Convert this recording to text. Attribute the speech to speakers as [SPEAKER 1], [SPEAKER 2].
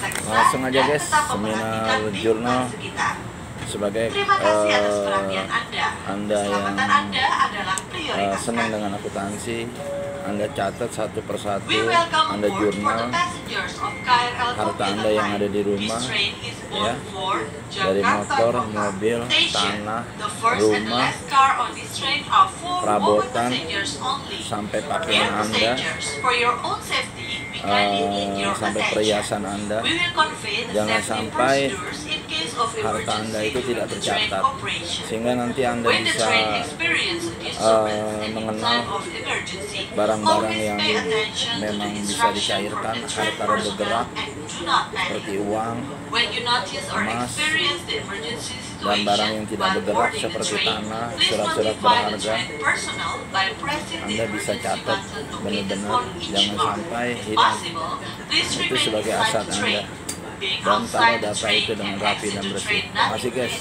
[SPEAKER 1] Langsung aja guys, seminar jurnal sebagai Anda yang senang dengan akuntansi, Anda catat satu persatu, Anda jurnal harta Anda yang ada di rumah, ya, dari motor, mobil, tanah, rumah, perabotan, sampai pakaian Anda, sampai perhiasan Anda. Jangan sampai harta Anda itu tidak tercatat, sehingga nanti Anda bisa mengenal barang-barang yang memang bisa dicairkan, harta bergerak seperti uang, emas, dan barang yang tidak bergerak seperti tanah, surat-surat berharga. Anda bisa catat benar-benar, jangan sampai hilang. Itu sebagai aset Anda, dan taruh data itu dengan rapi dan bersih. Terima kasih guys.